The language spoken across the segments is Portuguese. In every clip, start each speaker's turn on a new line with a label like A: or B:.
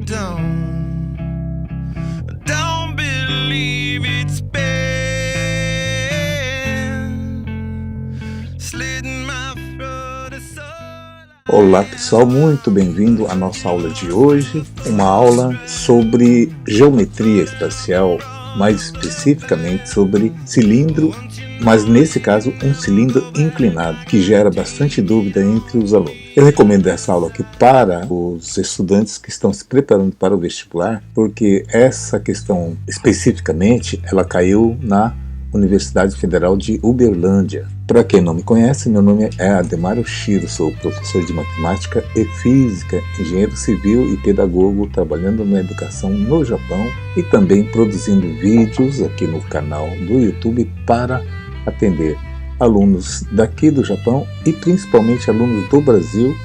A: don't believe it's been slitting my throat is so...
B: Olá pessoal, muito bem-vindo à nossa aula de hoje, uma aula sobre geometria espacial, mais especificamente sobre cilindro, mas nesse caso um cilindro inclinado, que gera bastante dúvida entre os alunos. Eu recomendo essa aula aqui para os estudantes que estão se preparando para o vestibular, porque essa questão especificamente, ela caiu na Universidade Federal de Uberlândia. Para quem não me conhece, meu nome é Ademar Oshiro, sou professor de matemática e física, engenheiro civil e pedagogo, trabalhando na educação no Japão e também produzindo vídeos aqui no canal do YouTube para atender alunos daqui do Japão e principalmente alunos do Brasil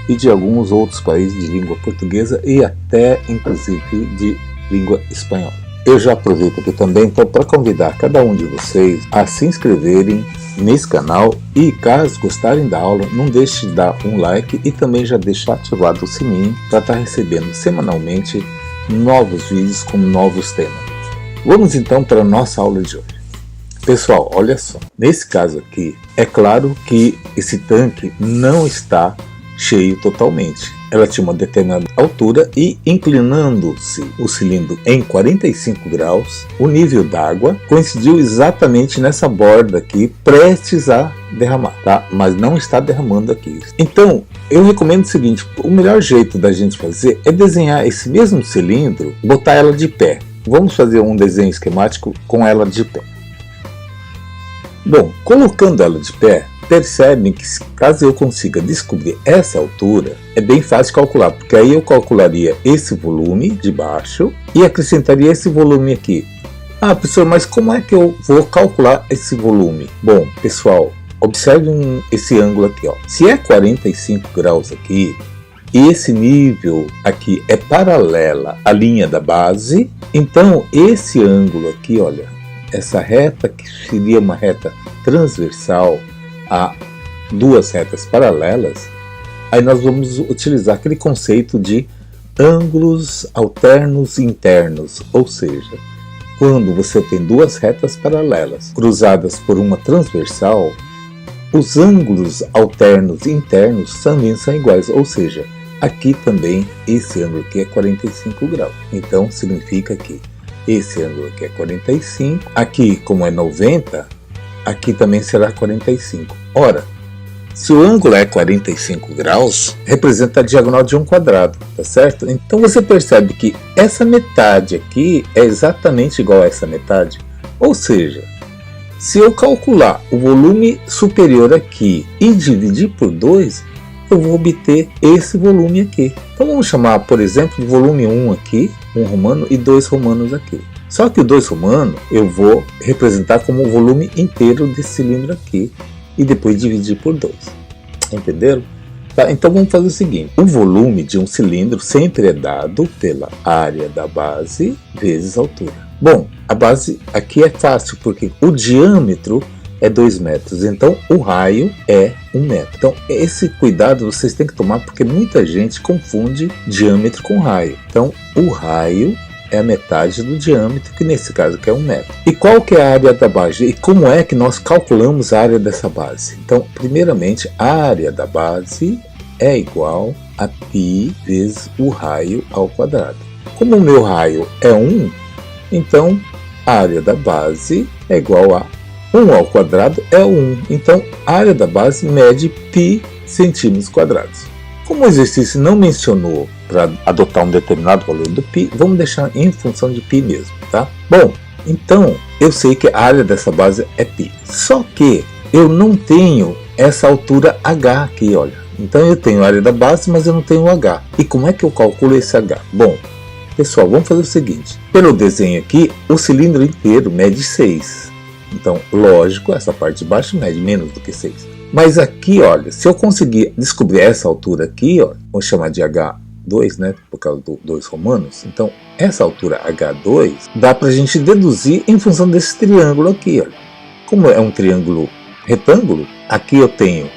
B: e de alguns outros países de língua portuguesa e até inclusive de língua espanhola. Eu já aproveito aqui também então para convidar cada um de vocês a se inscreverem nesse canal e caso gostarem da aula, não deixe de dar um like e também já deixar ativado o sininho para estar recebendo semanalmente novos vídeos com novos temas. Vamos então para a nossa aula de hoje. Pessoal, olha só, nesse caso aqui, é claro que esse tanque não está cheio totalmente. Ela tinha uma determinada altura e inclinando-se o cilindro em 45 graus, o nível d'água coincidiu exatamente nessa borda aqui, prestes a derramar, tá? Mas não está derramando aqui. Então, eu recomendo o seguinte, o melhor jeito da gente fazer é desenhar esse mesmo cilindro, botar ela de pé. Vamos fazer um desenho esquemático com ela de pé. Bom, colocando ela de pé, percebem que caso eu consiga descobrir essa altura, é bem fácil calcular, porque aí eu calcularia esse volume de baixo e acrescentaria esse volume aqui. Ah, professor, mas como é que eu vou calcular esse volume? Bom, pessoal, observem esse ângulo aqui, ó. Se é 45 graus aqui, e esse nível aqui é paralela à linha da base, então esse ângulo aqui, olha, essa reta que seria uma reta transversal a duas retas paralelas, aí nós vamos utilizar aquele conceito de ângulos alternos internos, ou seja, quando você tem duas retas paralelas cruzadas por uma transversal, os ângulos alternos internos também são iguais, ou seja, aqui também esse ângulo aqui é 45 graus, então significa que esse ângulo aqui é 45, aqui como é 90, aqui também será 45. Ora, se o ângulo é 45 graus, representa a diagonal de um quadrado, tá certo? Então você percebe que essa metade aqui é exatamente igual a essa metade. Ou seja, se eu calcular o volume superior aqui e dividir por 2, eu vou obter esse volume aqui. Então vamos chamar, por exemplo, de volume 1 aqui, 1 romano e 2 romanos aqui. Só que o 2 romano eu vou representar como o volume inteiro desse cilindro aqui e depois dividir por 2. Entenderam? Tá, então vamos fazer o seguinte, o volume de um cilindro sempre é dado pela área da base vezes a altura. Bom, a base aqui é fácil porque o diâmetro é 2 metros, então o raio é 1 metro. Então esse cuidado vocês têm que tomar porque muita gente confunde diâmetro com raio. Então o raio é a metade do diâmetro, que nesse caso aqui é 1 metro. E qual que é a área da base? E como é que nós calculamos a área dessa base? Então, primeiramente, a área da base é igual a π vezes o raio ao quadrado. Como o meu raio é 1, então a área da base é igual a 1 ao quadrado é 1. Então, a área da base mede π centímetros quadrados. Como o exercício não mencionou para adotar um determinado valor do π, vamos deixar em função de π mesmo, tá? Bom, então eu sei que a área dessa base é π. Só que eu não tenho essa altura h aqui, olha. Então eu tenho a área da base, mas eu não tenho o h. E como é que eu calculo esse h? Bom, pessoal, vamos fazer o seguinte. Pelo desenho aqui, o cilindro inteiro mede 6. Então, lógico, essa parte de baixo mede menos do que 6. Mas aqui, olha, se eu conseguir descobrir essa altura aqui, ó, vou chamar de H2, né, por causa do 2 romanos. Então, essa altura H2 dá para a gente deduzir em função desse triângulo aqui, olha. Como é um triângulo retângulo, aqui eu tenho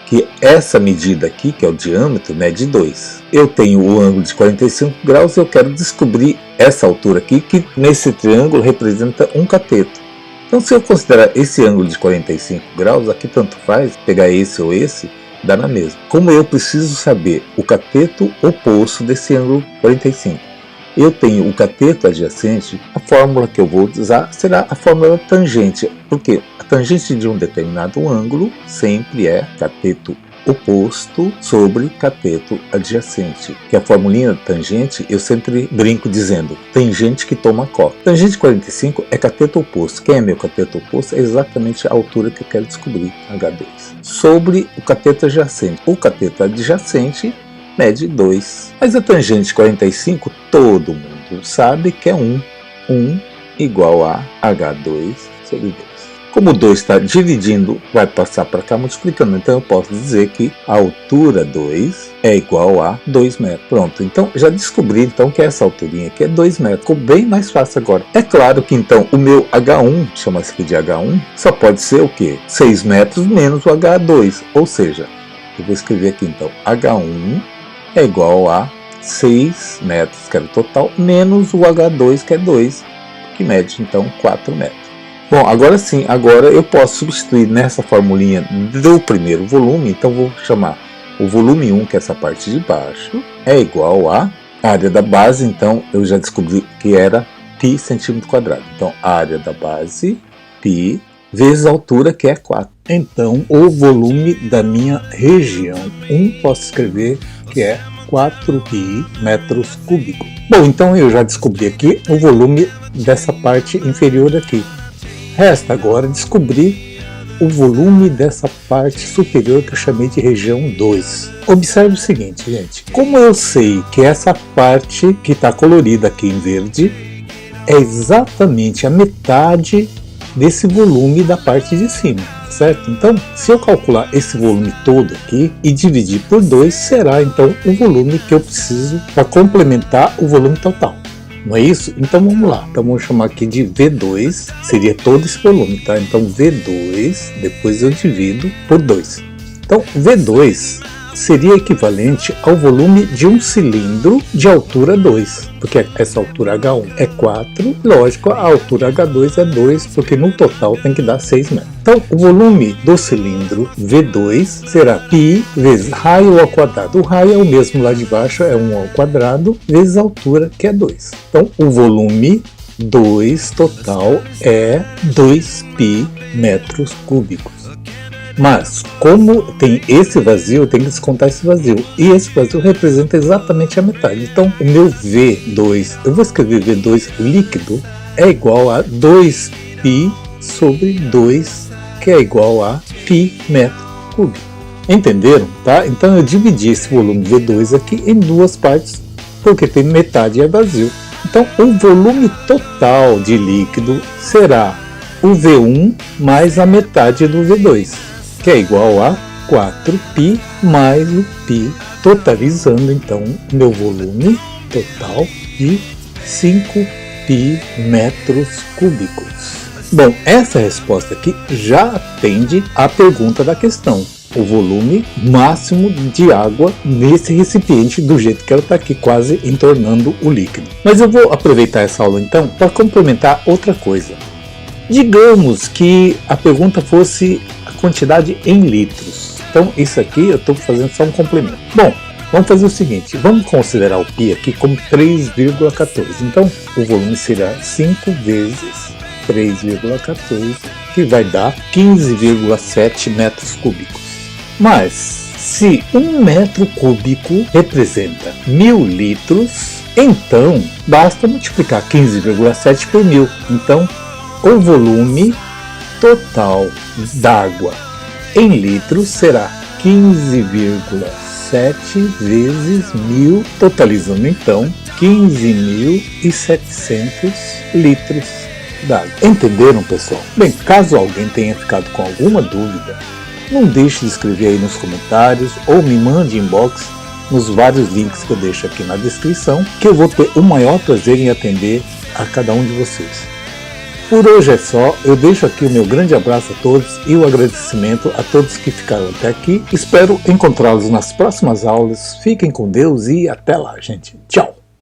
B: que que essa medida aqui, que é o diâmetro, mede 2. Eu tenho o ângulo de 45 graus e eu quero descobrir essa altura aqui, que nesse triângulo representa um cateto. Então, se eu considerar esse ângulo de 45 graus, aqui tanto faz, pegar esse ou esse, dá na mesma. Como eu preciso saber o cateto oposto desse ângulo 45, eu tenho o cateto adjacente, a fórmula que eu vou usar será a fórmula tangente, porque a tangente de um determinado ângulo sempre é cateto oposto sobre cateto adjacente. Que a formulinha tangente eu sempre brinco dizendo, tem gente que toma coca. Tangente 45 é cateto oposto. Quem é meu cateto oposto é exatamente a altura que eu quero descobrir, H2. Sobre o cateto adjacente. O cateto adjacente mede 2. Mas a tangente 45 todo mundo sabe que é 1. 1 igual a H2 sobre 2. Como o 2 está dividindo, vai passar para cá multiplicando. Então eu posso dizer que a altura 2 é igual a 2 metros. Pronto, então já descobri então que essa alturinha aqui é 2 metros. Ficou bem mais fácil agora. É claro que então o meu H1, chama-se aqui de H1, só pode ser o quê? 6 metros menos o H2. Ou seja, eu vou escrever aqui então, H1 é igual a 6 metros, que era o total, menos o H2, que é 2, que mede então 4 metros. Bom, agora sim, agora eu posso substituir nessa formulinha do primeiro volume, então vou chamar o volume 1, que é essa parte de baixo, é igual a área da base, então eu já descobri que era π centímetro quadrado. Então, a área da base, π, vezes a altura, que é 4. Então, o volume da minha região 1, posso escrever que é 4π metros cúbicos. Bom, então eu já descobri aqui o volume dessa parte inferior aqui. Resta agora descobrir o volume dessa parte superior que eu chamei de região 2. Observe o seguinte, gente. Como eu sei que essa parte que está colorida aqui em verde é exatamente a metade desse volume da parte de cima, certo? Então, se eu calcular esse volume todo aqui e dividir por 2, será então o volume que eu preciso para complementar o volume total. Não é isso? Então vamos lá. Então vamos chamar aqui de V2, seria todo esse volume, tá? Então V2, depois eu divido por 2. Então V2 seria equivalente ao volume de um cilindro de altura 2, porque essa altura H1 é 4, lógico, a altura H2 é 2, porque no total tem que dar 6 metros. Então, o volume do cilindro V2 será π vezes raio ao quadrado. O raio é o mesmo lá de baixo, é 1 ao quadrado, vezes a altura, que é 2. Então, o volume 2 total é 2π metros cúbicos. Mas, como tem esse vazio, eu tenho que descontar esse vazio. E esse vazio representa exatamente a metade. Então, o meu V2, eu vou escrever V2 líquido, é igual a 2π sobre 2, que é igual a π metro cúbico. Entenderam? Tá? Então, eu dividi esse volume V2 aqui em duas partes, porque tem metade é vazio. Então, o volume total de líquido será o V1 mais a metade do V2. Que é igual a 4π mais o π, totalizando então meu volume total de 5π metros cúbicos. Bom, essa resposta aqui já atende à pergunta da questão, o volume máximo de água nesse recipiente do jeito que ela está aqui, quase entornando o líquido. Mas eu vou aproveitar essa aula então para complementar outra coisa. Digamos que a pergunta fosse a quantidade em litros. Então, isso aqui eu estou fazendo só um complemento. Bom, vamos fazer o seguinte. Vamos considerar o π aqui como 3,14. Então, o volume será 5 vezes 3,14, que vai dar 15,7 metros cúbicos. Mas, se 1 metro cúbico representa 1000 litros, então, basta multiplicar 15,7 por 1000. Então, o volume total d'água em litros será 15,7 vezes 1000, totalizando então 15.700 litros d'água. Entenderam, pessoal? Bem, caso alguém tenha ficado com alguma dúvida, não deixe de escrever aí nos comentários ou me mande inbox nos vários links que eu deixo aqui na descrição, que eu vou ter o maior prazer em atender a cada um de vocês. Por hoje é só, eu deixo aqui o meu grande abraço a todos e o agradecimento a todos que ficaram até aqui. Espero encontrá-los nas próximas aulas. Fiquem com Deus e até lá, gente. Tchau!